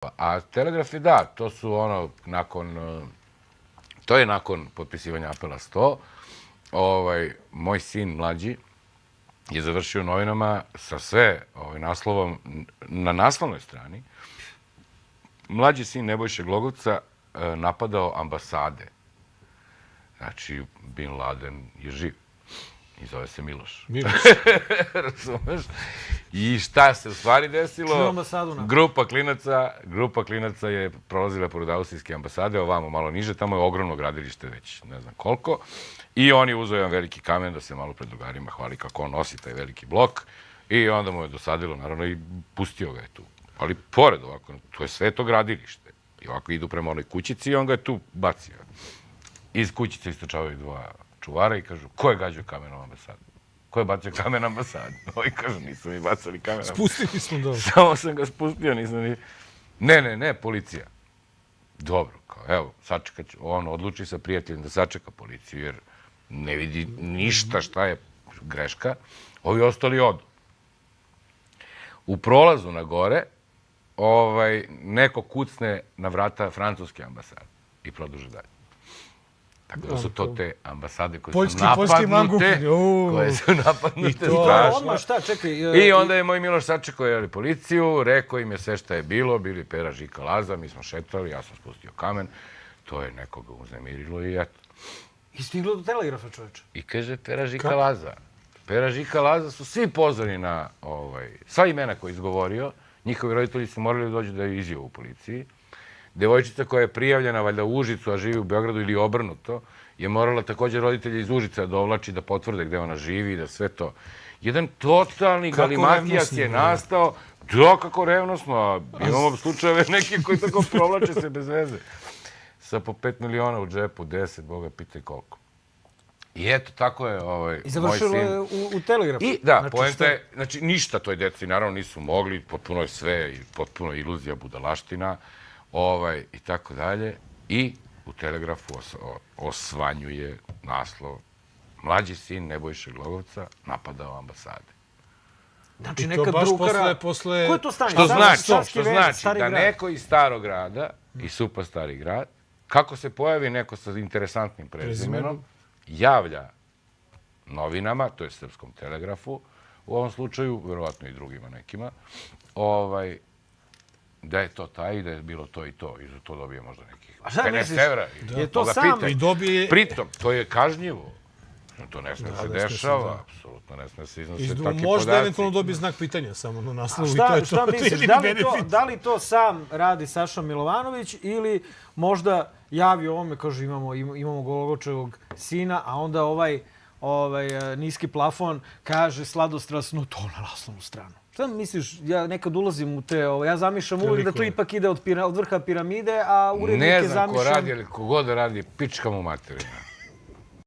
A Telegraf je da, to su to je nakon potpisivanja apela 100. Moj sin mlađi je završio u novinama sa sve naslovom na naslovnoj strani. Mlađi sin Nebojše Glogovca napadao ambasade. Znači, Bin Laden je živ. I zove se Miloš. Miloš. Razumeš? I šta se u stvari desilo? Grupa klinaca je prolazila pored austrijske ambasade, ovamo malo niže, tamo je ogromno gradilište već, ne znam koliko. I on je uzeo jedan veliki kamen da se malo pred drugarima hvali kako on nosi taj veliki blok. I onda mu je dosadilo, naravno, i pustio ga je tu. Ali pored ovako, to je sve to gradilište. I ovako idu prema onoj kućici i on ga je tu bacio. Iz kućice istočavaju dva čuvara i kažu, ko je gađao kamenom ambasadu? Ko je bacio kamen ambasadu? Ovi kažu, nisu mi bacali kamen ambasadu. Spustili smo dobro. Samo sam ga spustio, nisam ni... Ne, policija. Dobro, kao, evo, sačekat ću. On odluči sa prijateljem da sačeka policiju, jer ne vidi ništa šta je greška. Ovi ostali odu. U prolazu na gore, neko kucne na vrata francuske ambasade i produže dalje. Tako da su to te ambasade koje su napadnute strašno. I onda je moj Miloš sačekao policiju, rekao im je sve šta je bilo, bili Pera, Žika, Laza, mi smo šetali, ja sam spustio kamen, to je nekoga uznemirilo i eto. I stiglo do Telegrafa, čoveče. I kaže Pera, Žika, Laza. Pera, Žika, Laza su svi pozvani na sva imena koje je izgovorio, njihovi roditelji su morali da dođu da je izjavu u policiji. Devojčica koja je prijavljena valjda u Užicu, a živi u Beogradu ili obrnuto, je morala također roditelje iz Užica da ovlači da potvrde gde ona živi, da sve to. Jedan totalni galimatijas je nastao. Da, kako revnosno. Imamo slučajeve neki koji tako provlače se bez veze. Sa po 5 miliona u džepu, 10, Boga pitaj koliko. I eto, tako je moj sin. I završilo je u Telegrafu. I da, poenta je, znači ništa toj deci naravno nisu mogli, potpuno je sve, potpuno je iluzija, budalaština. I tako dalje. I u Telegrafu osvanjuje naslov mlađi sin Nebojše Glogovca napadao ambasade. Znači neka drukara... Ko je to stanje? Što znači da neko iz Starog grada, iz Supa Stari grad, kako se pojavi neko sa interesantnim prezimenom, javlja novinama, to je Srpskom Telegrafu, u ovom slučaju, verovatno i drugima nekima, da je to taj, da je bilo to i to. I za to dobije možda nekih 50 evra. Je to sam? Pritom, to je kažnjivo. To ne sme se dešava. Apsolutno ne sme se iznositi takvi podaci. Možda eventualno dobije znak pitanja samo na naslovu. Šta misliš, da li to sam radi Saša Milovanović ili možda javi ovome, kaže imamo Gologočevog sina, a onda ovaj niski plafon kaže sladostrasno to na naslovnu stranu. Šta misliš, ja nekad ulazim u te, ja zamišljam uvijek da to ipak ide od vrha piramide, a urednike zamišljam... Ne znam ko radi, ali kogod radi, pička mu materina.